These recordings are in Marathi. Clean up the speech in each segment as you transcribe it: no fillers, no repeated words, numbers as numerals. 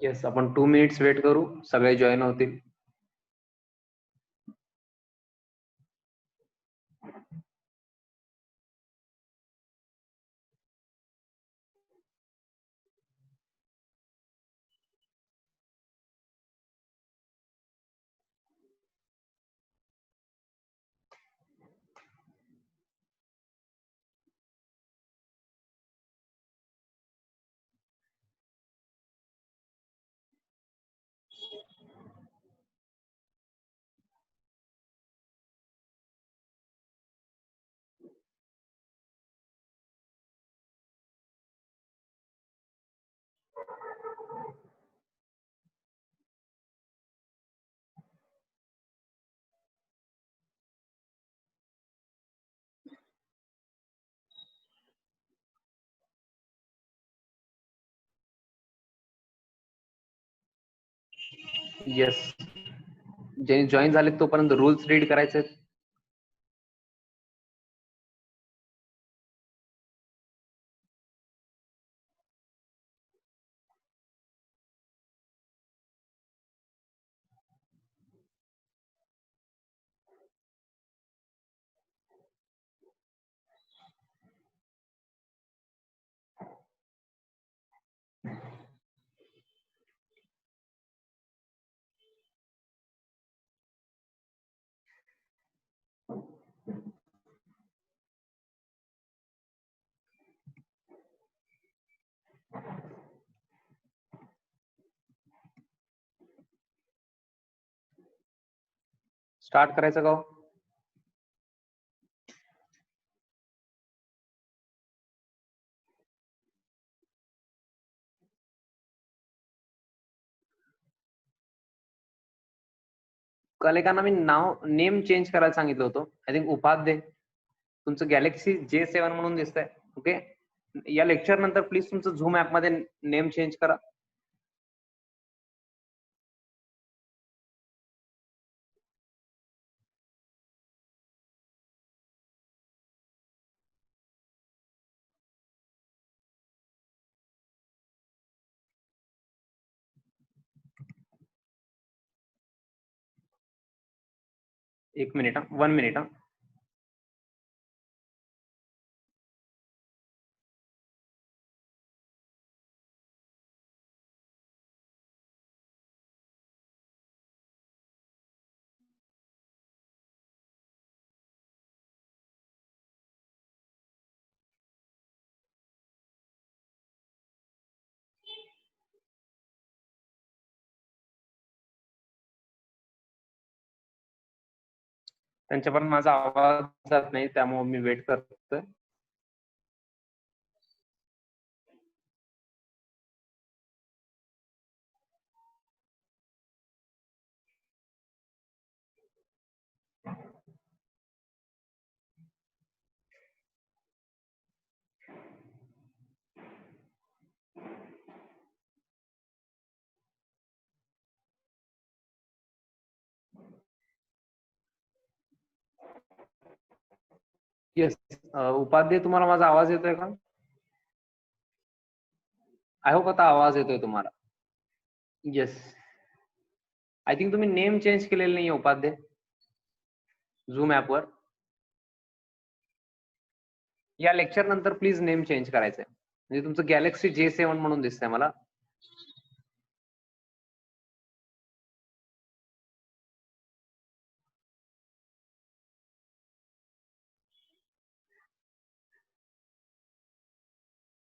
येस, आपण 2 मिनिट्स वेट करू, सगळे जॉईन होतील. येस, जे जॉईन झाले तोपर्यंत रूल्स रीड करायचे. स्टार्ट करायचं का? काल एकांना मी नेम चेंज करायला सांगितलं होतं. I think Upadhye. तुमचं गॅलेक्सी J7 म्हणून दिसतंय. ओके, या लेक्चर नंतर प्लीज तुमचं झूम ऍप मध्ये नेम चेंज करा. एक मिनिट, 1 मिनिट. त्यांच्यापर्यंत माझा आवाज जात नाही, त्यामुळे मी वेट करतोय. येस, उपाध्ये, तुम्हाला माझा आवाज येतोय का? आय होप आता आवाज येतोय तुम्हाला. येस, आय थिंक तुम्ही नेम चेंज केलेलं नाही उपाध्ये झूम ऍपवर. या लेक्चर नंतर प्लीज नेम चेंज करायचंय. म्हणजे तुमचं गॅलेक्सी J7 म्हणून दिसतंय मला.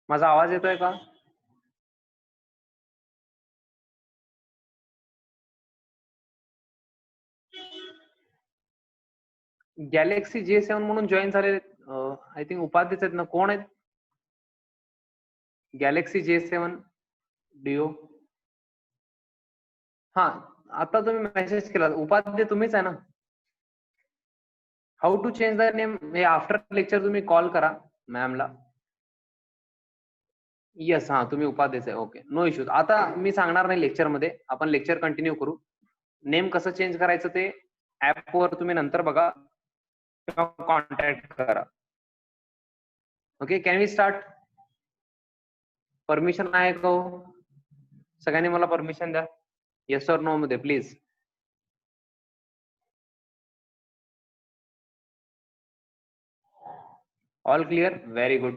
माझा आवाज येतोय का? गॅलेक्सी J7 म्हणून जॉईन झालेले आय थिंक उपाध्येच आहेत ना? कोण आहेत गॅलेक्सी J7 डिओ? हा, आता तुम्ही मेसेज केला, उपाध्ये तुम्हीच आहे ना? How to change the name, हे आफ्टर लेक्चर तुम्ही कॉल करा मॅमला. येस, हा, तुम्ही उपाध्येच आहे. Okay, no issues. आता मी सांगणार नाही लेक्चर मध्ये, आपण लेक्चर कंटिन्यू करू. नेम कसं चेंज करायचं ते ऍप वर तुम्ही नंतर बघा किंवा कॉन्टॅक्ट करा. Okay, can we start? Permission आहे का? सगळ्यांनी मला परमिशन द्या, येस और नो मध्ये please. All clear, very good.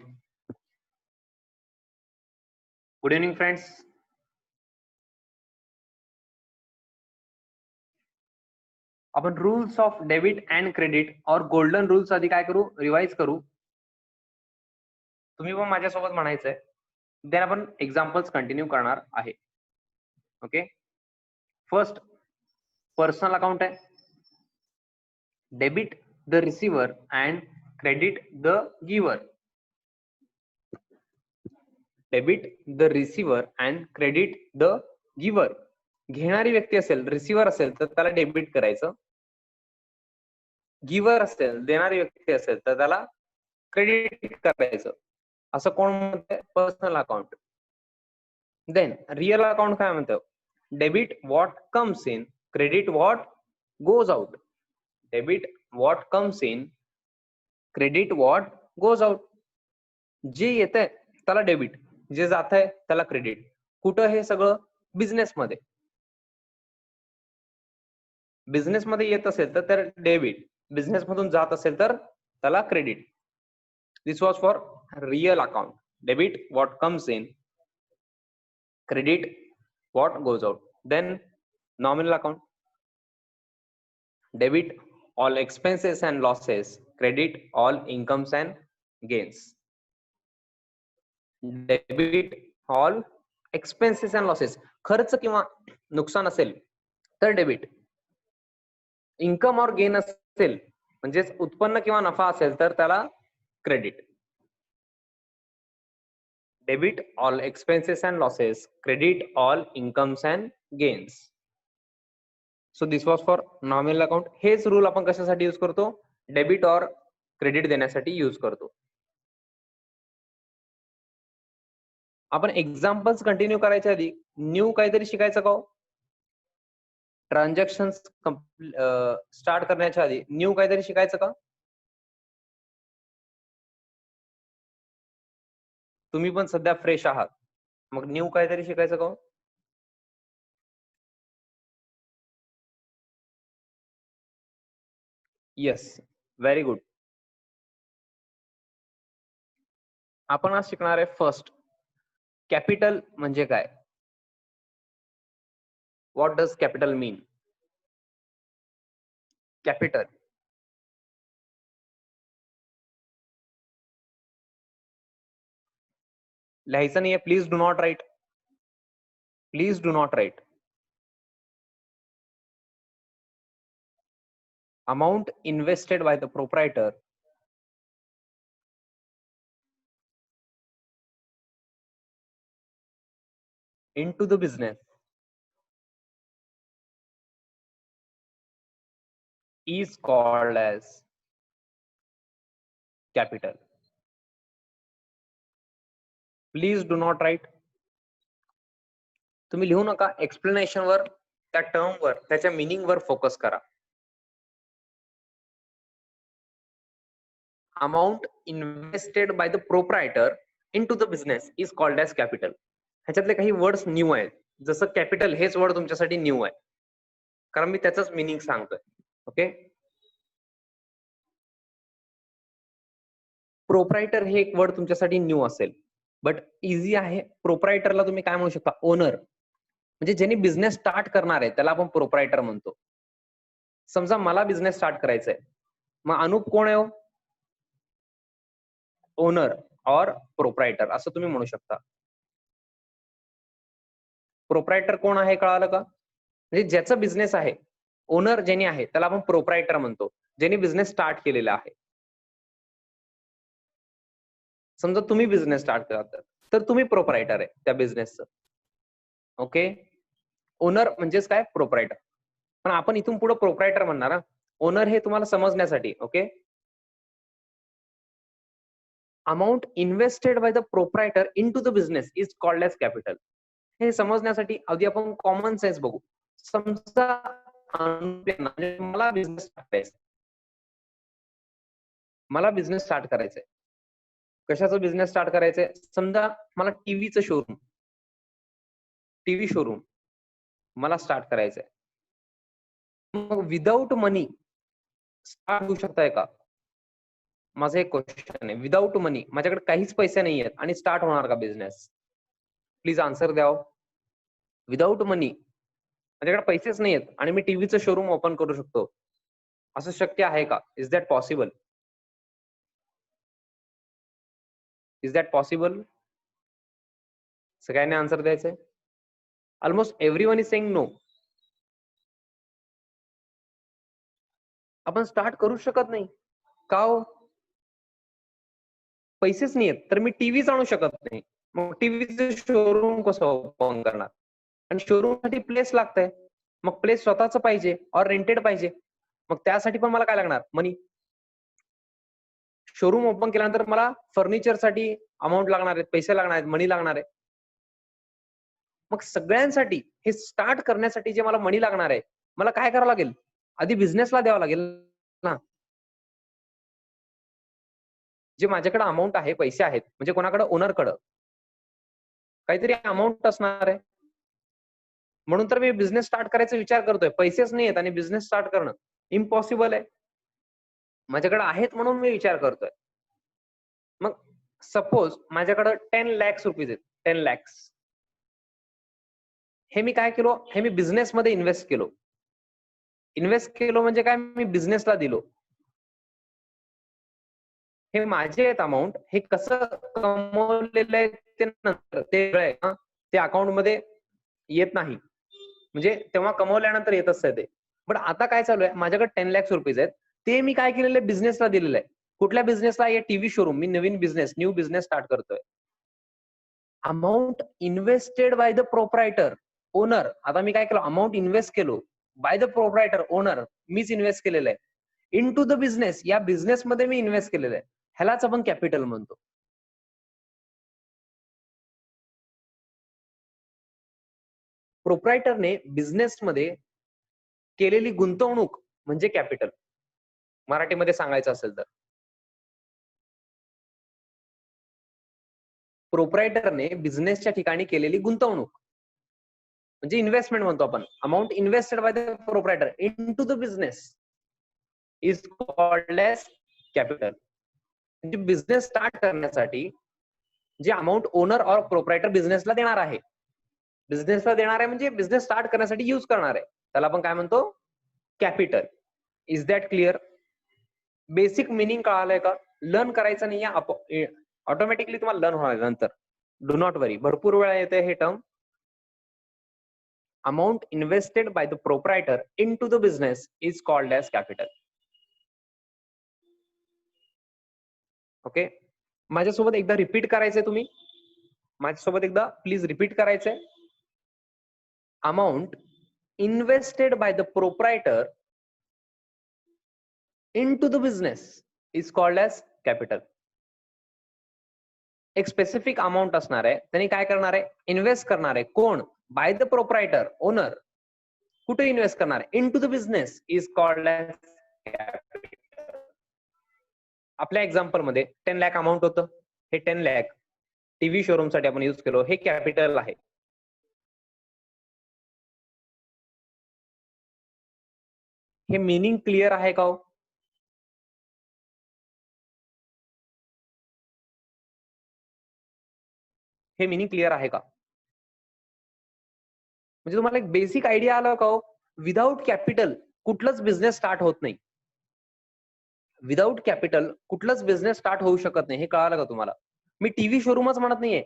Good evening friends. आपण rules of debit and credit और गोल्डन रूल्स आधी काय करू, रिवाइज करू. तुम्ही पण माझ्यासोबत म्हणायचंय. देन आपण एक्झाम्पल्स कंटिन्यू करणार आहे. ओके, फर्स्ट पर्सनल अकाउंट आहे. Debit the receiver and credit the giver. Debit the receiver and credit the giver. घेणारी व्यक्ती असेल, रिसिव्हर असेल तर त्याला डेबिट करायचं. गिव्हर असेल, देणारी व्यक्ती असेल तर त्याला क्रेडिट करायचं. असं कोण म्हणतंय? Personal account. Then real account काय म्हणतं? Debit what comes in, credit what goes out. Debit what comes in, credit what goes out. जे येत आहे त्याला डेबिट, जे जात आहे त्याला क्रेडिट. कुठं? हे सगळं बिझनेसमध्ये. बिझनेसमध्ये येत असेल तर डेबिट, बिझनेस मधून जात असेल तर त्याला credit. This was for real account. Debit what comes in, credit what goes out. Then nominal account. Debit all expenses and losses, credit all incomes and gains. Debit all expenses and losses. खर्च किंवा नुकसान असेल तर डेबिट. इन्कम और गेन असेल म्हणजेच उत्पन्न किंवा नफा असेल तर त्याला credit. Debit all expenses and losses, credit all incomes and gains. So this was for nominal account. हेच रूल आपण कशासाठी यूज करतो? डेबिट और क्रेडिट देण्यासाठी यूज करतो. आपण एक्झाम्पल्स कंटिन्यू करायच्या आधी न्यू काहीतरी शिकायचं का? ट्रान्झॅक्शन स्टार्ट करण्याच्या आधी न्यू काहीतरी शिकायचं का? तुम्ही पण सध्या फ्रेश आहात, मग न्यू काहीतरी शिकायचं का? Yes, very good. आपण आज शिकणार आहे फर्स्ट कॅपिटल म्हणजे काय. What does capital mean? Capital लिहायचं नाहीये. Please do not write. Please do not write. Amount invested by the proprietor into the business is called as capital. Please do not write. तुम्ही लिहू नका. एक्सप्लेनेशन वर, त्या टर्म वर, त्याच्या मिनिंग वर फोकस करा. Amount invested by the proprietor into the business is called as capital. ह्याच्यातले काही वर्ड्स न्यू आहेत. जसं कॅपिटल हेच वर्ड तुमच्यासाठी न्यू आहे, कारण मी त्याचंच मिनिंग सांगतोय. ओके, प्रोप्रायटर हे एक वर्ड तुमच्यासाठी न्यू असेल, बट इझी आहे. प्रोप्रायटरला तुम्ही काय म्हणू शकता? ओनर. म्हणजे ज्यांनी बिझनेस स्टार्ट करणार आहे त्याला आपण प्रोप्रायटर म्हणतो. समजा मला बिझनेस स्टार्ट करायचा आहे, मग अनुप कोण आहे? ओनर और प्रोप्रायटर असं तुम्ही म्हणू शकता. प्रोप्रायटर कोण आहे कळालं का? म्हणजे ज्याचा बिझनेस आहे, ओनर ज्यांनी आहे त्याला आपण प्रोप्रायटर म्हणतो, ज्यांनी बिझनेस स्टार्ट केलेला आहे. समजा तुम्ही बिझनेस स्टार्ट करता तर तुम्ही प्रोप्रायटर आहे त्या बिझनेसचं. ओके, ओनर म्हणजेच काय? प्रोप्रायटर. पण आपण इथून पुढे प्रोप्रायटर म्हणणार. ओनर हे तुम्हाला समजण्यासाठी. Okay, amount invested by the proprietor into the business is called as capital. हे समजण्यासाठी आधी आपण कॉमन सेन्स बघू. समजा मला बिझनेस स्टार्ट करायचा, मला बिझनेस स्टार्ट करायचंय. कशाचा बिझनेस स्टार्ट करायचंय? समजा मला टीव्हीचं शोरूम, टीव्ही शोरूम मला स्टार्ट करायचंय. मग विदाऊट मनी स्टार्ट होऊ शकताय का? माझा एक क्वेश्चन आहे. विदाऊट मनी माझ्याकडे काहीच पैसे नाही आहेत आणि स्टार्ट होणार का बिझनेस? प्लीज आन्सर द्यावं. विदाऊट मनी माझ्याकडे पैसेच नाही आहेत आणि मी टीव्हीचं शोरूम ओपन करू शकतो, असं शक्य आहे का? Is that possible? Is that possible? सगळ्यांनी आन्सर द्यायचंय. Almost everyone is saying no. आपण स्टार्ट करू शकत नाही का हो? पैसेच नाही आहेत तर मी टीव्हीच आणू शकत नाही. मग टीव्हीचं शोरूम कसं ओपन करणार? आणि शोरूम साठी प्लेस लागतंय. मग प्लेस स्वतःच पाहिजे और रेंटेड पाहिजे. मग त्यासाठी पण मला काय लागणार? मनी. शोरूम ओपन केल्यानंतर मला फर्निचरसाठी अमाऊंट लागणार आहेत, पैसे लागणार आहेत, मनी लागणार आहे. मग सगळ्यांसाठी हे स्टार्ट करण्यासाठी जे मला मनी लागणार आहे, मला काय करावं लागेल? आधी बिझनेसला द्यावं लागेल ना. जे माझ्याकडे अमाऊंट आहे, पैसे आहेत, म्हणजे कोणाकडे? ओनरकडं काहीतरी अमाऊंट असणार आहे. म्हणून तर मी बिझनेस स्टार्ट करायचा विचार करतोय. पैसेच नाही आहेत आणि बिझनेस स्टार्ट करणं इम्पॉसिबल आहे. माझ्याकडे आहेत म्हणून मी विचार करतोय. मग सपोज माझ्याकडे 10 lakhs रुपीज आहेत. 10 lakhs. हे मी काय केलो? हे मी बिझनेस मध्ये इन्व्हेस्ट केलो. इन्व्हेस्ट केलो म्हणजे काय? मी बिझनेसला दिलो. हे माझे आहेत अमाऊंट. हे कसं कमवलेलं आहे ते नंतर ते आहे ना, ते अकाउंट मध्ये येत नाही. म्हणजे तेव्हा कमवल्यानंतर येत असतं ते. पण आता काय चालू आहे? माझ्याकडे 10 lakhs रुपीज आहेत. ते मी काय केलेलं आहे? बिझनेसला दिलेलं आहे. कुठल्या बिझनेसला? या टीव्ही शोरूम. मी नवीन बिझनेस, न्यू बिझनेस स्टार्ट करतोय. Amount invested by the proprietor, owner. आता मी काय केलं? अमाऊंट इन्व्हेस्ट केलो बाय द प्रोप्रायटर, ओनर. मीच इन्व्हेस्ट केलेलं आहे. Into the business. या बिझनेसमध्ये मी इन्व्हेस्ट केलेलं आहे. ह्यालाच आपण कॅपिटल म्हणतो. प्रोप्रायटरने बिझनेसमध्ये केलेली गुंतवणूक म्हणजे कॅपिटल. मराठीमध्ये सांगायचं असेल तर प्रोप्रायटरने बिझनेसच्या ठिकाणी केलेली गुंतवणूक म्हणजे इन्व्हेस्टमेंट म्हणतो आपण. Amount invested by the proprietor into the business is called as capital. म्हणजे बिझनेस स्टार्ट करण्यासाठी जे अमाऊंट ओनर और प्रोप्रायटर बिझनेसला देणार आहे, बिझनेसला देणार आहे म्हणजे बिझनेस स्टार्ट करण्यासाठी युज करणार आहे, त्याला आपण काय म्हणतो? Capital. Is that clear? Basic meaning कळालंय का? लर्न करायचं नाहीये, ऑटोमॅटिकली तुम्हाला लर्न होणार नंतर. Do not worry. भरपूर वेळा येते हे term. Amount invested by the proprietor into the business is called as capital. Okay. माझ्यासोबत एकदा रिपीट करायचंय तुम्ही. माझ्यासोबत एकदा प्लीज रिपीट करायचंय. Amount invested by the proprietor into the business is called as capital. एक स्पेसिफिक अमाऊंट असणार आहे, त्यांनी काय करणार आहे? इन्व्हेस्ट करणार आहे. कोण? By the proprietor, owner. कुठे इन्व्हेस्ट करणार आहे? Into the business is called as capital. आपल्या एक्झाम्पल मध्ये 10 लाख अमाऊंट होतं. हे 10 लाख टीव्ही शोरूम साठी आपण युज केलो. हे कॅपिटल आहे. हे मिनिंग क्लिअर आहे का हो? हे मिनिंग क्लिअर आहे का? म्हणजे तुम्हाला एक बेसिक आयडिया आला का हो? विदाउट कॅपिटल कुठलंच बिझनेस स्टार्ट होत नाही. विदाउट कॅपिटल कुठलंच बिझनेस स्टार्ट होऊ शकत नाही. हे कळालं का तुम्हाला? मी टीव्ही शोरूमच म्हणत नाहीये.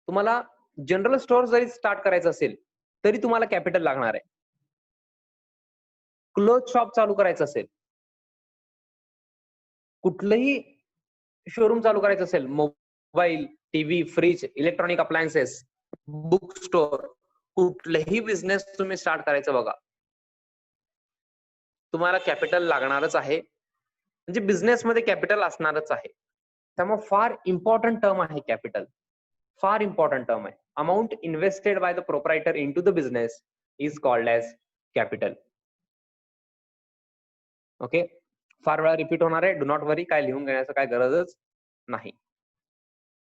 तुम्हाला जनरल स्टोअर जरी स्टार्ट करायचं असेल तरी तुम्हाला कॅपिटल लागणार आहे. क्लोथ शॉप चालू करायचं असेल, कुठलंही शोरूम चालू करायचं असेल, mobile, TV, fridge, electronic appliances, book store, कुठलंही बिझनेस तुम्ही स्टार्ट करायचं बघा, तुम्हाला कॅपिटल लागणारच आहे. म्हणजे बिझनेसमध्ये कॅपिटल असणारच आहे. त्यामुळे फार इम्पॉर्टंट टर्म आहे कॅपिटल. फार इम्पॉर्टंट टर्म आहे. Amount invested by the proprietor into the business is called as capital. Okay. फार वेळा रिपीट होणार आहे. Do not worry. काय लिहून घेण्याचं काय गरजच नाही.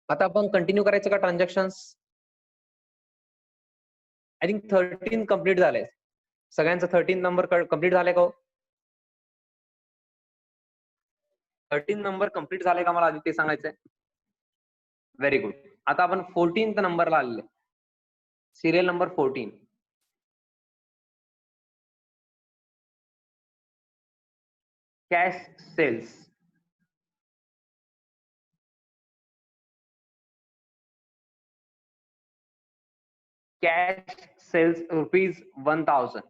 आता आपण कंटिन्यू करायचं का ट्रान्झॅक्शन्स? आय थिंक 13 कम्प्लीट झालंय. सगळ्यांचा 13 नंबर कम्प्लीट झालाय का? 13 नंबर कम्प्लीट झालाय का मला आधी ते सांगायचंय. Very good. आता आपण 14th नंबरला आलेले. Serial number 14. Cash sales. Cash sells rupees 1000.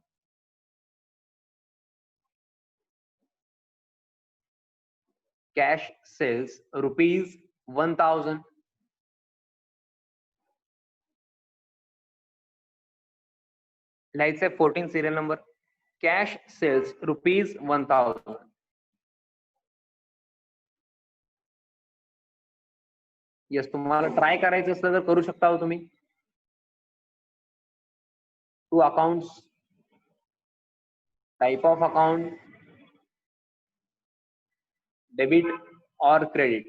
Cash sells rupees 1000. लिहायचंय 14 serial number. Cash sells rupees 1000. Yes, तुम्हाला ट्राय करायचं असलं तर करू शकता हो तुम्ही. 2 accounts, type of account, debit or credit.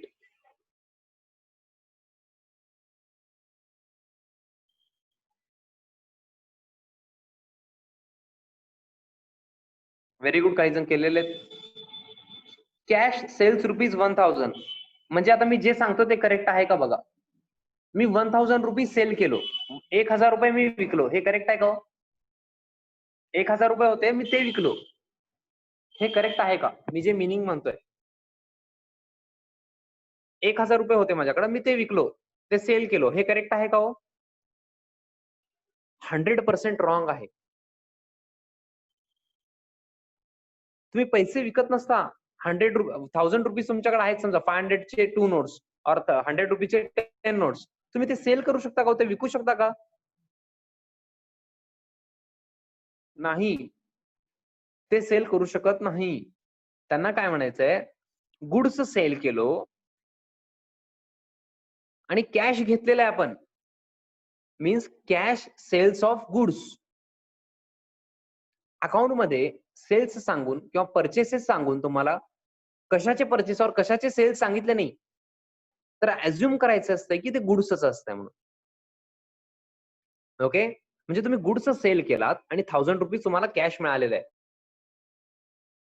Very good. काही जण केलेले. कॅश सेल्स रुपीज 1000 म्हणजे आता मी जे सांगतो ते करेक्ट आहे का बघा. मी 1000 रुपीज सेल केलो, 1000 रुपये मी विकलो, हे करेक्ट आहे का? 1000 रुपये होते, मी ते विकलो, हे करेक्ट आहे का? मी जे मिनिंग म्हणतोय, 1000 रुपये होते माझ्याकडे, मी ते विकलो, ते सेल केलो, हे करेक्ट आहे का हो? 100% रॉंग आहे. तुम्ही पैसे विकत नसता. 1000 रुपीज तुमच्याकडे आहेत, समजा 500 चे 2 नोट्स और 100 रुपीचे 10 नोट्स, तुम्ही ते सेल करू शकता का? ते विकू शकता का? नाही, ते सेल करू शकत नाही. त्यांना काय म्हणायचंय, गुड्स सेल केलो आणि कॅश घेतलेला आहे आपण, means cash sales of goods. Account मध्ये सेल्स सांगून किंवा परचेसेस सांगून तुम्हाला कशाचे परचेस और कशाचे सेल्स सांगितले नाही, तर अज्युम करायचं असतं की ते गुड्सच असतंय म्हणून. ओके, म्हणजे तुम्ही गुड्स सेल केलात आणि 1000 रुपीज तुम्हाला कॅश मिळालेलं आहे.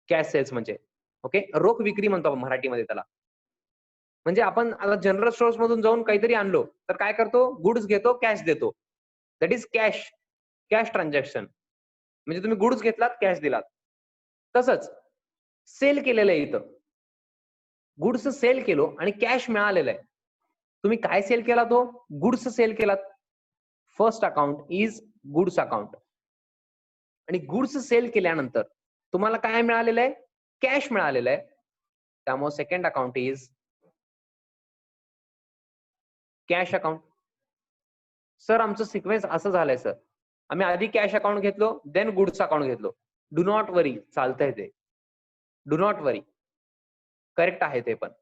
कॅश सेल्स म्हणजे ओके, रोख विक्री म्हणतो आपण मराठीमध्ये त्याला. म्हणजे आपण आता जनरल स्टोअर्स मधून जाऊन काहीतरी आणलो तर काय करतो, गुड्स घेतो, कॅश देतो, that is cash, cash transaction. म्हणजे तुम्ही गुड्स घेतलात, कॅश दिलात. तसंच सेल केलेलं आहे इथं, गुड्स सेल केलो आणि कॅश मिळालेलं आहे. तुम्ही काय सेल केला? तो गुड्स सेल केलात. First account is goods account. आणि गुड्स सेल केल्यानंतर तुम्हाला काय मिळालेलं आहे? कॅश मिळालेलं आहे. त्यामुळे second account is cash account. Sir आमचं सिक्वेन्स असं झालंय सर, आम्ही आधी कॅश अकाउंट घेतलो, देन गुड्स अकाउंट घेतलो. डू नॉट वरी, चालतंय ते, डू नॉट वरी, करेक्ट आहे ते पण.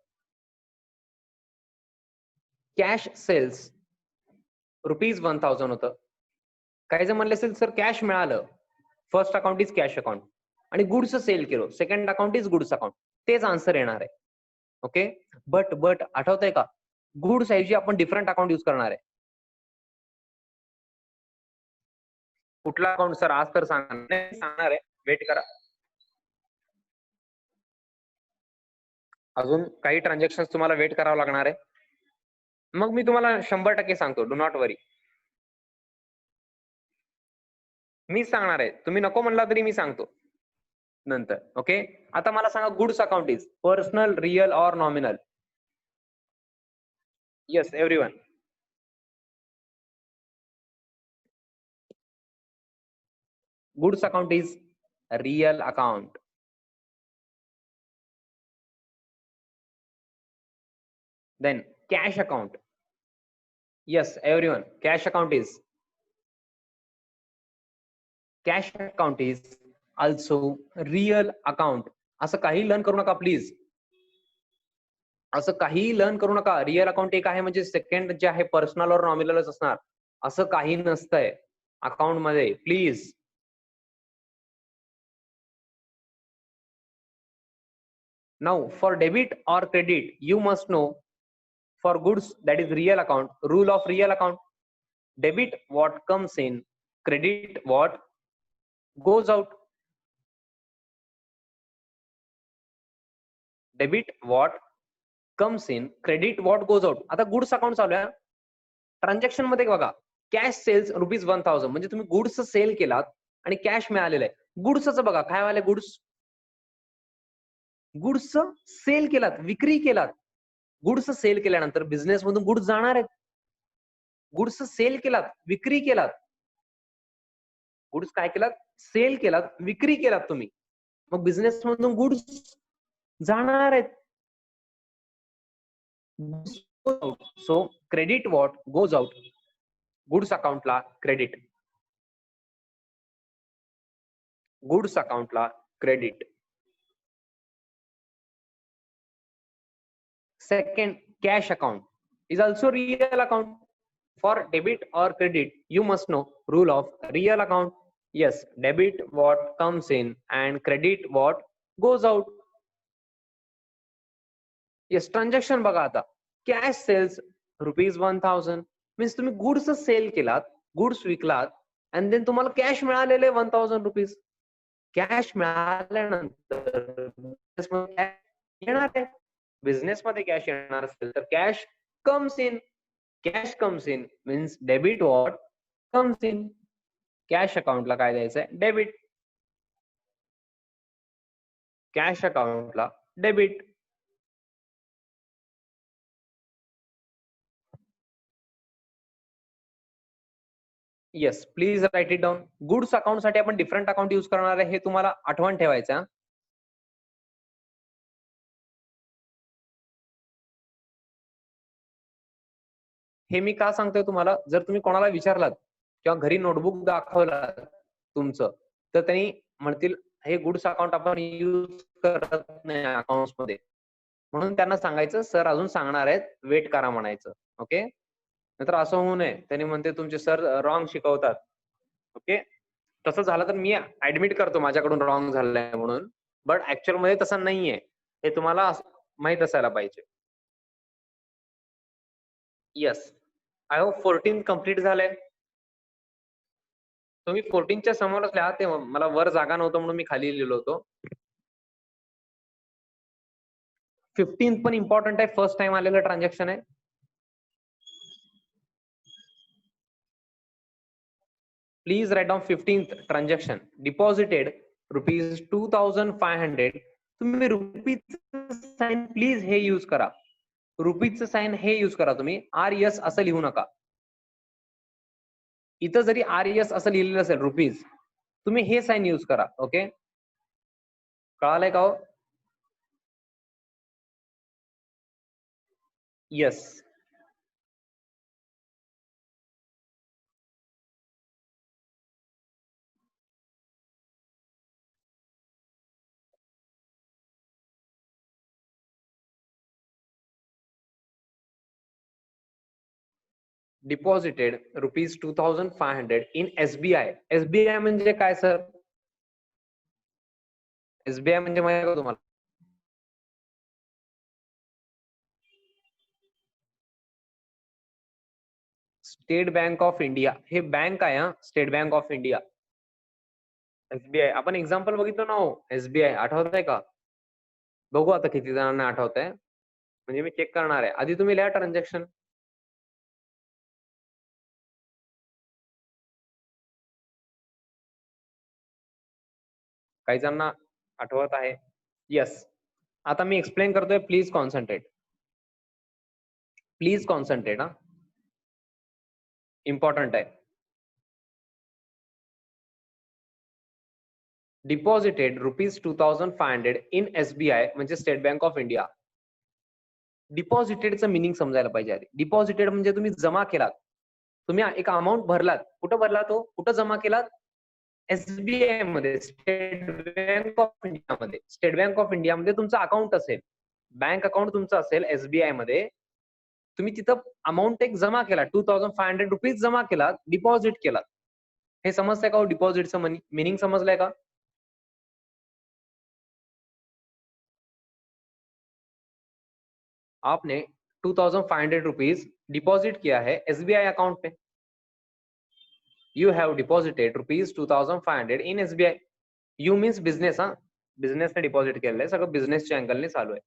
कॅश सेल्स रुपीज 1000 होतं. काही जण म्हणले असेल सर कॅश मिळालं, first account is cash account, आणि गुड्स सेल केलो, second account is goods account. तेच आन्सर येणार आहे. ओके, बट आठवतंय का, गुड्स ऐवजी आपण डिफरंट अकाउंट यूज करणार आहे. कुठला अकाउंट सर? आज तर सांगणार आहे, वेट करा. अजून काही ट्रान्झॅक्शन तुम्हाला वेट करावं लागणार आहे. मग मी तुम्हाला 100% सांगतो, डू नॉट वरी. मी सांगणार आहे, तुम्ही नको म्हणला तरी मी सांगतो नंतर. ओके, आता मला सांगा, goods account is personal, real और nominal? Yes everyone. Goods account is real account. Then cash account. Yes, everyone. Cash account is also real account. असं काही लर्न करू नका प्लीज, असं काही लर्न करू नका. रिअल अकाउंट एक आहे म्हणजे सेकंड जे आहे पर्सनल और नॉमिनलच असणार, असं काही नसतंय अकाउंट मध्ये, please. Now for debit or credit you must know, for goods that is real account, rule of real account. Debit what comes in credit what goes out, debit what comes in, credit what goes out. आता गुड्स अकाउंट चालू आहे. ट्रान्झॅक्शन मध्ये बघा, कॅश सेल्स ₹1000 म्हणजे तुम्ही गुड्स सेल केलात आणि कॅश मिळालेलं आहे. गुड्सचं बघा काय वाले गुड्स, गुड्स सेल केलात, विक्री केलात. गुड्स सेल केल्यानंतर बिझनेस मधून गुड्स जाणार आहेत. गुड्स सेल केलात, विक्री केलात. गुड्स काय केलात, सेल केलात, विक्री केलात तुम्ही. मग बिझनेस मधून गुड्स जाणार आहेत. So credit what goes out, goods अकाउंटला क्रेडिट, गुड्स अकाउंटला credit. Second, cash account is also real account. For debit or credit, you must know rule of real account. Yes, debit what comes in and credit what goes out. Yes, transaction बघा आता. Cash sales ₹1000 means तुम्ही गुड्स सेल केलात, गुड्स विकलात and then तुम्हाला कॅश मिळालेले ₹1000. कॅश मिळाल्यानंतर येणार आहे. बिझनेस मध्ये कॅश येणार असेल तर cash comes in. Cash comes in means debit what comes in. Cash अकाउंटला काय द्यायचंय, डेबिट. कॅश अकाउंटला debit. Yes, please write it down. Goods account साठी आपण डिफरंट अकाउंट युज करणार आहे, हे तुम्हाला आठवण ठेवायचं. हे मी का सांगतोय तुम्हाला, जर तुम्ही कोणाला विचारलात किंवा घरी नोटबुक दाखवला तुमचं, तर त्यांनी म्हणतील हे गुड्स अकाउंट आपण युज करत नाही अकाउंट्स मध्ये. म्हणून त्यांना सांगायचं सर अजून सांगणार आहेत, वेट करा म्हणायचं. ओके, नाहीतर असं होऊ नये त्यांनी म्हणते तुमचे सर रॉंग शिकवतात. ओके, तसं झालं तर मी ऍडमिट करतो माझ्याकडून रॉंग झालंय म्हणून, बट ऍक्च्युअल मध्ये तसं नाहीये, हे तुम्हाला माहित असायला पाहिजे. येस, आय होप 14 कम्प्लीट झालंय. तुम्ही 14च्या समोरच लिहा, ते मला वर जागा नव्हतं म्हणून मी खाली लिहिलो होतो. 15 पण इम्पॉर्टंट आहे, फर्स्ट टाइम आलेलं ट्रान्झॅक्शन आहे. Please write down 15th transaction deposited ₹2500. तुम्ही रुपीचं साइन प्लीज हे यूज करा, रुपीचं साइन हे यूज करा. तुम्ही RS असं लिहू नका. इथं जरी RS असं लिहिलेलं असेल रुपीज, तुम्ही हे साइन यूज करा. ओके, कळालंय का हो? Yes, deposited ₹2500 in SBI. SBI म्हणजे काय सर? SBI म्हणजे माहिती का तुम्हाला? स्टेट बँक ऑफ इंडिया, हे बँक आहे हा, state bank of India. SBI आपण एक्झाम्पल बघितलं ना हो, SBI आठवत आहे का? बघू आता किती जणांना आठवत आहे, म्हणजे मी चेक करणार आहे. आधी तुम्ही लिहा ट्रान्झॅक्शन. काही जणांना आठवत आहे. येस, आता मी एक्सप्लेन करतोय, प्लीज कॉन्सन्ट्रेट, प्लीज कॉन्सन्ट्रेट हा, इम्पॉर्टंट आहे. डिपॉझिटेड ₹2500 इन SBI म्हणजे स्टेट बँक ऑफ इंडिया. डिपॉझिटेडचं मिनिंग समजायला पाहिजे आधी. डिपॉझिटेड म्हणजे तुम्ही जमा केलात, तुम्ही एक अमाऊंट भरलात. कुठं भरला तो, कुठं जमा केलात? SBI मध्ये, स्टेट बँक ऑफ इंडिया मध्ये. स्टेट बँक ऑफ इंडिया मध्ये तुमचं अकाउंट असेल, बँक अकाउंट तुमचं असेल SBI मध्ये. तुम्ही तिथं अमाऊंट एक जमा केला, ₹2500 जमा केलात, डिपॉझिट केलात. हे समजतंय का हो? डिपॉझिटचं मिनिंग समजलंय का? आपने ₹2500 डिपॉजिट किया है SBI account pay. You have deposited rupees 2500 in SBI. You means business, हा, बिझनेसने डिपॉझिट केलेलं आहे, सगळं बिझनेसच्या अँगलने चालू आहे.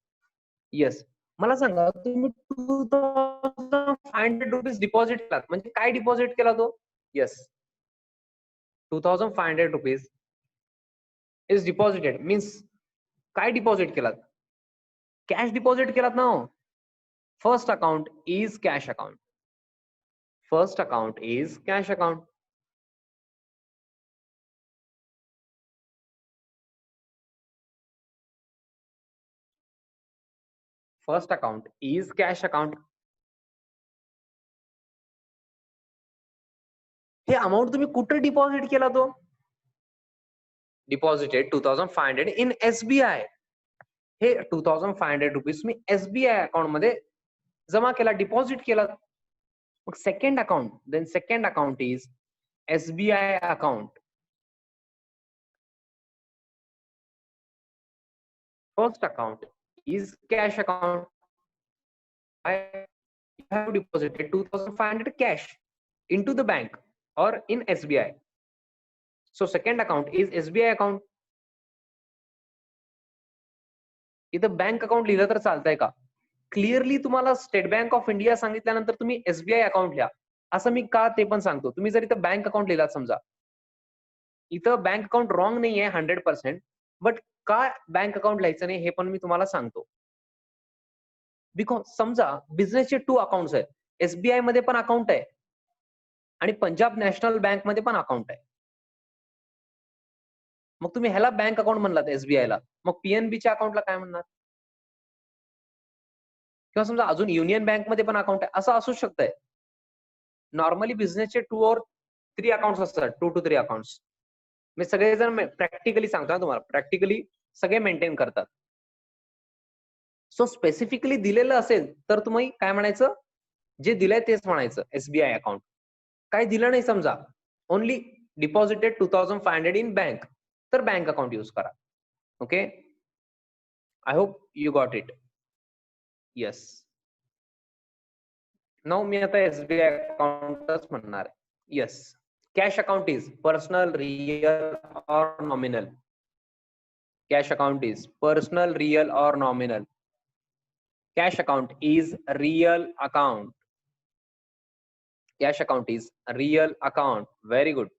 येस, मला सांगा तुम्ही 2500 रुपीज डिपॉझिट केलात म्हणजे काय डिपॉझिट केला तो? Yes, 2500 rupees is deposited means काय डिपॉझिट केलात? कॅश डिपॉझिट केलात ना. First account is cash account. First account is cash account. First account is cash account. हे अमाऊंट तुम्ही कुठे डिपॉझिट केला तो? Deposited 2500 in SBI. हे 2500 रुपीज तुम्ही SBI अकाउंट मध्ये जमा केला, डिपॉझिट केला. मग second account, then second account is SBI account. First account is cash account. I have deposited 2500 cash into the bank or in SBI. So second account is SBI account. इथं बँक अकाउंट लिहिलं तर चालतंय का? क्लिअरली तुम्हाला स्टेट बँक ऑफ इंडिया सांगितल्यानंतर तुम्ही SBI अकाउंट लिहा, असं मी का ते पण सांगतो. तुम्ही जर इथं बँक अकाउंट लिहिलात समजा, इथं बँक अकाउंट रॉंग नाहीये 100%, बट का बँक अकाउंट लिहायचं नाही हे पण मी तुम्हाला सांगतो. बिकॉज समजा बिझनेसचे 2 अकाउंट्स आहेत. SBI मध्ये पण अकाउंट आहे आणि पंजाब नॅशनल बँक मध्ये पण अकाउंट आहे. मग तुम्ही ह्याला बँक अकाउंट म्हणलात SBI ला, मग PNBच्या अकाउंटला काय म्हणणार? किंवा समजा अजून युनियन बँक मध्ये पण अकाउंट आहे, असं असू शकतंय. नॉर्मली बिझनेसचे 2 और 3 अकाउंट्स असतात, 2 to 3 अकाउंट्स. मी सगळेजण प्रॅक्टिकली सांगतो तुम्हाला, प्रॅक्टिकली सगळे मेंटेन करतात. सो स्पेसिफिकली दिलेलं असेल तर तुम्ही काय म्हणायचं? जे दिलंय तेच म्हणायचं SBI अकाउंट. काय दिलं नाही समजा, ओनली डिपॉझिटेड 2500 इन बँक, तर बँक अकाउंट यूज करा. Okay, I hope you got it. Yes, now मी आता SBI अकाउंटच म्हणणार आहे. Yes, cash account is personal, real और nominal. Cash account is personal, real or nominal. Cash account is real account. Cash account is real account. Very good.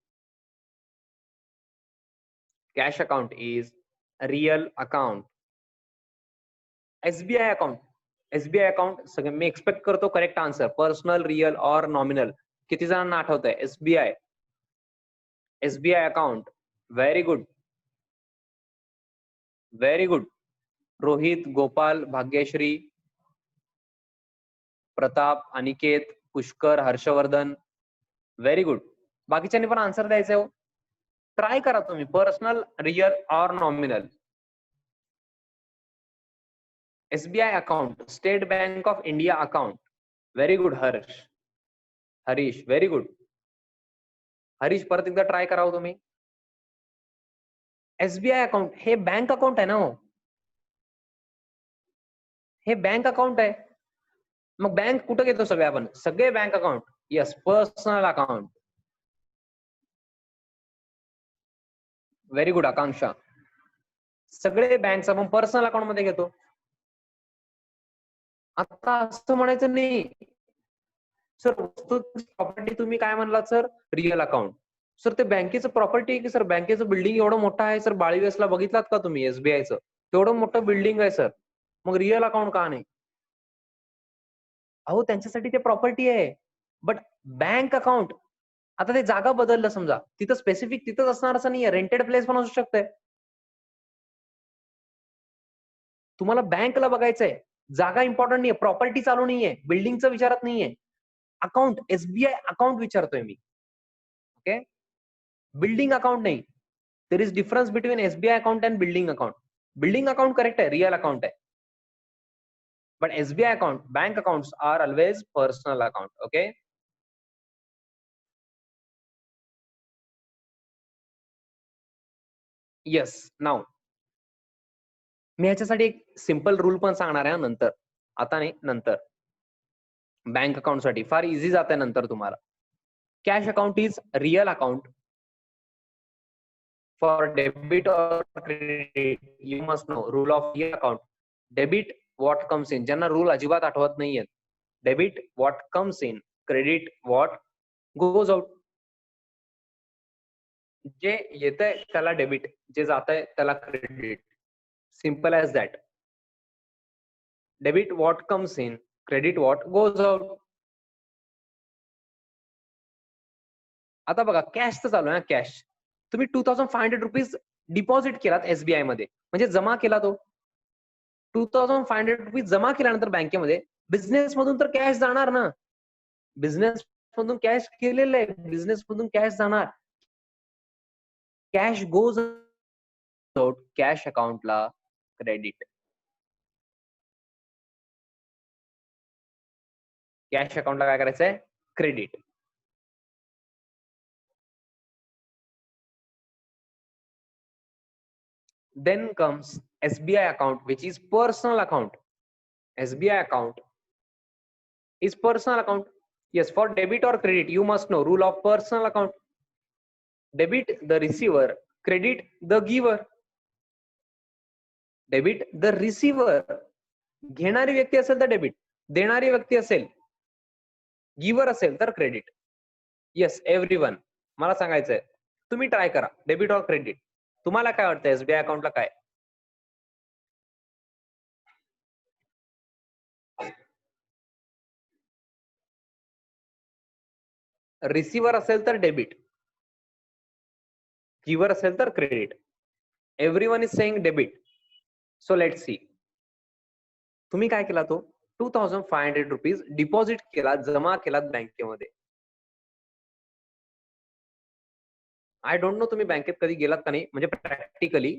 Cash account is real account. SBI account. SBI account सगळे मी एक्सपेक्ट करतो करेक्ट आन्सर. पर्सनल, रियल और नॉमिनल. किती जणांना आठवतंय? SBI. SBI account. Very good. Very good. Rohit, Gopal, Bhagyashree, Pratap, Aniket, Pushkar, Harshvardhan. Very good. बाकीच्यांनी पण आन्सर द्यायचं हो. ट्राय करा तुम्ही. पर्सनल, रियल और nominal. SBI account, state bank of India account. Very good Harsh. Harish, very good. Harish परत एकदा ट्राय करावं तुम्ही. SBI अकाउंट हे बँक अकाउंट आहे ना हो. हे बँक अकाउंट आहे. मग बँक कुठं घेतो सगळे आपण? सगळे bank account. Yes, personal account. Very good Akanksha. सगळे बँक आपण पर्सनल अकाउंट मध्ये घेतो. आता असं म्हणायचं नाही सर, प्रॉपर्टी तुम्ही काय म्हणलात सर? Real account. सर ते बँकेचं प्रॉपर्टी आहे की सर? बँकेचं बिल्डिंग एवढं मोठं आहे सर. बाळीवेसला बघितलात का तुम्ही SBIचं? तेवढं मोठं बिल्डिंग आहे सर. मग रिअल अकाउंट का नाही? अहो त्यांच्यासाठी ते प्रॉपर्टी आहे. बट बँक अकाउंट, आता ते जागा बदललं समजा, तिथं स्पेसिफिक तिथंच असणार असं नाहीये. रेंटेड प्लेस पण असू शकते. तुम्हाला बँकला बघायचंय, जागा इम्पॉर्टंट नाहीये, प्रॉपर्टी चालू नाहीये, बिल्डिंगचं विचारत नाहीये. अकाउंट, SBI अकाउंट विचारतोय मी. ओके, बिल्डिंग अकाउंट नाही. There is difference between SBI account and building account. Building account correct आहे, रिअल अकाउंट आहे. But SBI account, bank accounts are always personal account. Okay, yes. Now मी ह्याच्यासाठी एक सिंपल रूल पण सांगणार आहे नंतर. आता नाही, नंतर. बँक अकाउंट साठी फार इझी जात आहे नंतर तुम्हाला. Cash account is real account. For debit or credit, you must know rule of real account. Debit what comes in. ज्यांना rule अजिबात आठवत नाहीये. Debit what comes in. Credit what goes out. जे येतंय त्याला डेबिट, जे जातंय त्याला credit. Simple as that. Debit what comes in, credit what goes out. आता बघा कॅशचं चालू आहे ना, कॅश. तुम्ही 2500 रुपीज डिपॉझिट केलात एसबीआय मध्ये, म्हणजे जमा केला तो. 2500 रुपीज जमा केल्यानंतर बँकेमध्ये बिझनेस मधून तर कॅश जाणार ना. बिझनेस मधून कॅश केलेलं आहे, बिझनेस मधून कॅश जाणार. कॅश गोज आउट, कॅश अकाउंटला क्रेडिट. कॅश अकाउंटला काय करायचंय? Credit. Then comes SBI account, which is personal account. SBI account is personal account. Yes, for debit or credit, you must know rule of personal account. Debit the receiver, credit the giver. Debit the receiver. घेणारी व्यक्ती असेल तर डेबिट, देणारी व्यक्ती असेल, गिव्हर असेल तर क्रेडिट. येस एव्हरीवन, मला सांगायचंय, तुम्ही ट्राय करा डेबिट और क्रेडिट. तुम्हाला काय वाटतं एसबीआय अकाउंटला काय? रिसिव्हर असेल तर डेबिट, गिव्हर असेल तर credit. Everyone is saying debit. So let's see. तुम्ही काय केला? तो 2500 रुपीज डिपॉझिट केला, जमा केलात बँकेमध्ये. आय डोंट नो तुम्ही बँकेत कधी गेलात का नाही, म्हणजे प्रॅक्टिकली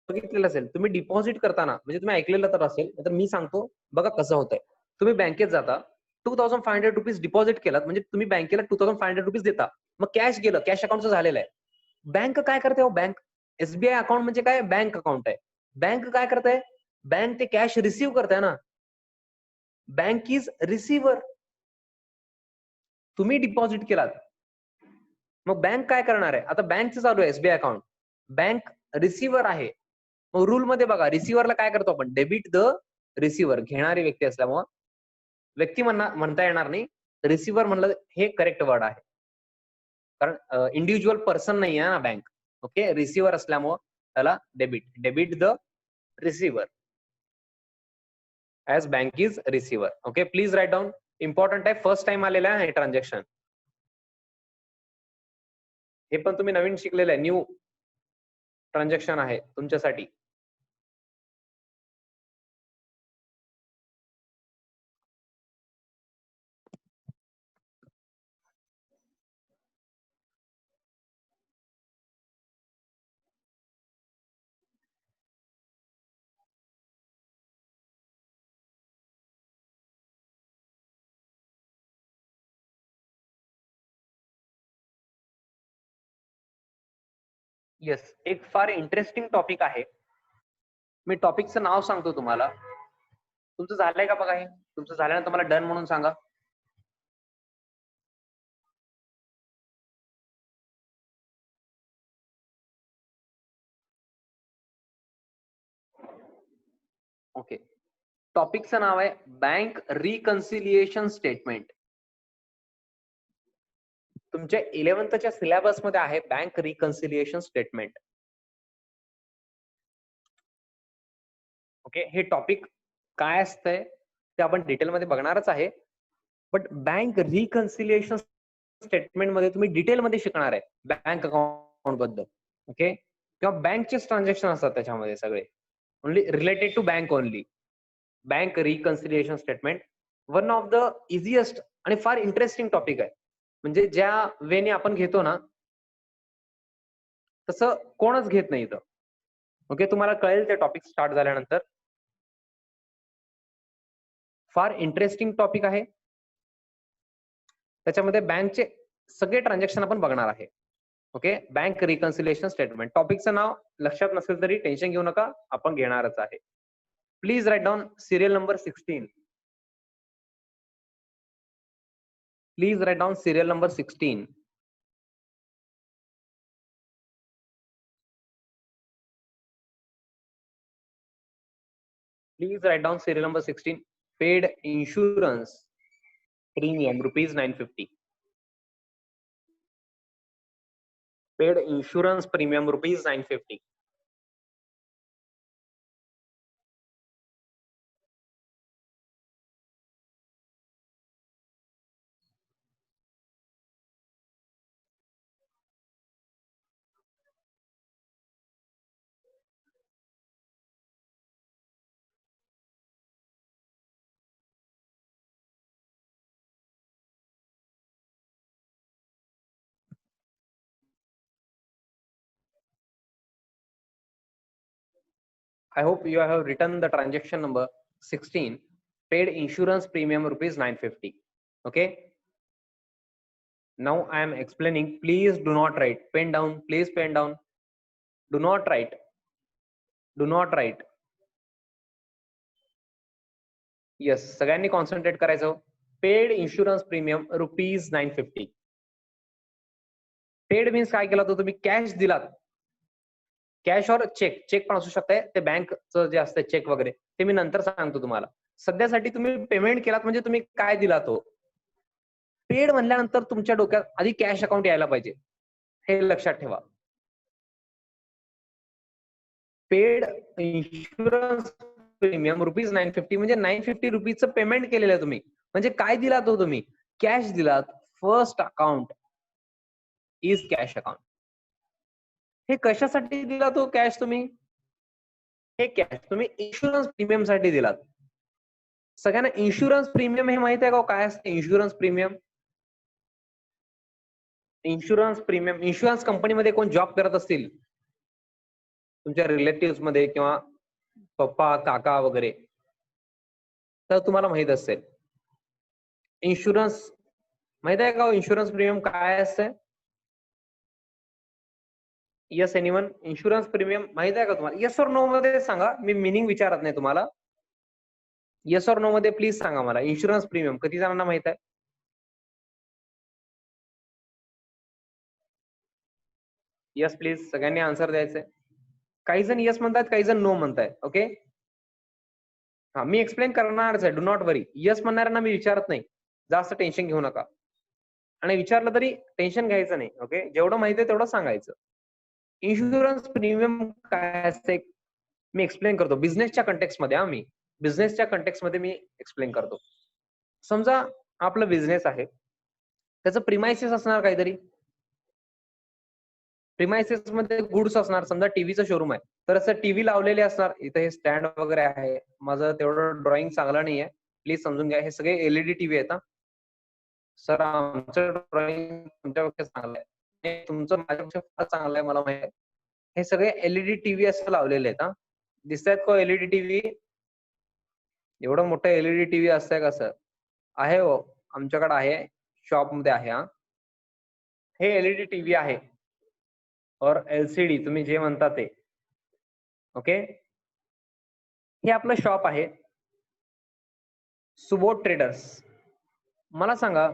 बघितलेलं असेल. तुम्ही डिपॉझिट करताना, म्हणजे तुम्ही ऐकलेलं तर असेल, तर मी सांगतो बघा कसं होतंय. तुम्ही बँकेत जाता, 2500 रुपीज डिपॉझिट केलात, म्हणजे तुम्ही बँकेला 2500 रुपीज देता. मग कॅश गेलं, कॅश अकाउंटचं झालेलं आहे. बँक काय करते? बँक, एसबीआय अकाउंट म्हणजे काय? बँक अकाउंट आहे. बँक काय करते? बँक ते कॅश रिसिव्ह करते ना. Bank is receiver. तुम्ही डिपॉझिट केलात, मग बँक काय करणार आहे? आता बँकचं चालू आहे एसबीआय अकाउंट, बँक रिसिव्हर आहे. मग रूल मध्ये बघा, रिसिव्हरला काय करतो आपण? Debit the receiver. घेणारी व्यक्ती असल्यामुळे व्यक्ती म्हणता येणार नाही, रिसिव्हर म्हणलं हे करेक्ट वर्ड आहे, कारण इंडिव्हिज्युअल पर्सन नाही आहे ना बँक. ओके, रिसिव्हर असल्यामुळे त्याला debit. Debit the receiver as bank is receiver. Okay, please write down. Important आहे, फर्स्ट टाइम आलेलं आहे हे ट्रान्झॅक्शन. हे पण तुम्ही नवीन शिकलेलं आहे, न्यू ट्रान्झॅक्शन आहे तुमच्यासाठी. येस, एक फार इंटरेस्टिंग टॉपिक आहे. मी टॉपिकचं नाव सांगतो तुम्हाला. तुमचं झालंय का बघा? हे तुमचं झाल्यानंतर मला डन म्हणून सांगा. ओके, टॉपिकचं नाव आहे बँक रिकन्सिलिएशन स्टेटमेंट. तुमच्या 11th सिलेबस मध्ये आहे बँक रिकन्सिलिएशन स्टेटमेंट. ओके, हे टॉपिक काय असतंय ते आपण डिटेलमध्ये बघणारच आहे. बट बँक रिकन्सिलिएशन स्टेटमेंट मध्ये तुम्ही डिटेलमध्ये शिकणार आहे बँक अकाउंट बद्दल. ओके, किंवा बँकचेच ट्रान्झॅक्शन असतात त्याच्यामध्ये सगळे, only related to bank only. Bank reconciliation statement one of the easiest आणि फार इंटरेस्टिंग टॉपिक आहे. म्हणजे ज्या वेने आपण घेतो ना, तसं कोणच घेत नाही इथं. ओके, तुम्हाला कळेल ते टॉपिक स्टार्ट झाल्यानंतर. फार इंटरेस्टिंग टॉपिक आहे. त्याच्यामध्ये बँकचे सगळे ट्रान्झॅक्शन आपण बघणार आहे. Okay, bank reconciliation statement. टॉपिकचं नाव लक्षात नसेल तरी टेन्शन घेऊ नका, आपण घेणारच आहे. Please write down serial number 16. Please write down serial number 16. Please write down serial number 16. Paid insurance premium rupees 950. Paid insurance premium rupees 950. I hope you have written the transaction number 16. Paid insurance premium rupees 950. Okay. Now I am explaining. Please do not write. Pen down. Please pen down. Do not write. Do not write. Yes. सगळ्यांनी कॉन्सन्ट्रेट करायचं. Paid insurance premium rupees 950. Paid means काय केलं, तर तुम्ही कॅश दिलात. कॅश और चेक पण असू शकते. ते बँकचं जे असते चेक वगैरे ते मी नंतर सांगतो तुम्हाला. सध्यासाठी तुम्ही पेमेंट केलात म्हणजे तुम्ही काय दिला तो. पेड म्हणल्यानंतर तुमच्या डोक्यात आधी कॅश अकाउंट यायला पाहिजे, हे लक्षात ठेवा. पेड इन्शुरन्स प्रीमियम रुपीज 950 म्हणजे 950 रुपीजचं पेमेंट केलेलं आहे तुम्ही. म्हणजे काय दिलात हो तुम्ही, कॅश दिलात. First account is cash account. हे कशासाठी दिला तो कॅश तुम्ही, हे कॅश तुम्ही इन्शुरन्स प्रीमियम साठी दिलात. सगळ्यांना इन्शुरन्स प्रीमियम हे माहित आहे का काय असते. इन्शुरन्स प्रीमियम, इन्शुरन्स कंपनीमध्ये कोण जॉब करत असतील तुमच्या रिलेटिव्ह मध्ये किंवा पप्पा काका वगैरे, तर तुम्हाला माहित असेल इन्शुरन्स. माहित आहे का इन्शुरन्स प्रीमियम काय असते. यस एनीवन, इन्शुरन्स प्रीमियम माहित आहे का तुम्हाला. येस और नो मध्ये सांगा, मी मिनिंग विचारत नाही तुम्हाला. येस और नो मध्ये प्लीज सांगा मला इन्शुरन्स प्रीमियम किती जणांना माहित आहे. यस प्लीज, सगळ्यांनी आन्सर द्यायचंय. काही जण यस म्हणतात, काही जण नो म्हणतायत. ओके, हा मी एक्सप्लेन करणारच आहे. Do not worry. यस म्हणणाऱ्यांना मी विचारत नाही, जास्त टेन्शन घेऊ नका. आणि विचारलं तरी टेन्शन घ्यायचं नाही. ओके, जेवढं माहिती आहे तेवढं सांगायचं. इन्शुरन्स प्रीमियम काय असते मी एक्सप्लेन करतो बिझनेसच्या कंटेक्स्ट मध्ये. मी बिझनेसच्या कंटेक्स्ट मध्ये मी एक्सप्लेन करतो. समजा आपला बिझनेस आहे, त्याचं प्रिमायसेस असणार काहीतरी. प्रिमायसेस मध्ये गुड्स असणार. समजा टीव्हीचं शोरूम आहे, तर असं टीव्ही लावलेले असणार. इथे हे स्टँड वगैरे आहे. माझं तेवढं ड्रॉइंग चांगलं नाहीये, प्लीज समजून घ्या. हे सगळे एलईडी टीव्ही आहेत. सर आमचं ड्रॉइंग तुमच्यापेक्षा चांगलं आहे, तुमचं माझ्यापेक्षा फार चांगलं आहे, मला माहिती आहे. हे सगळे एलईडी टीव्ही असं लावलेले आहेत. दिसतायत का एलईडी टीव्ही. एवढं मोठं एलईडी टीव्ही असतंय का सर. आहे हो, आमच्याकडे आहे, शॉप मध्ये आहे. हे एलईडी टीव्ही आहे और एलसीडी तुम्ही जे म्हणता ते. ओके, हे आपलं शॉप आहे सुबोध ट्रेडर्स. मला सांगा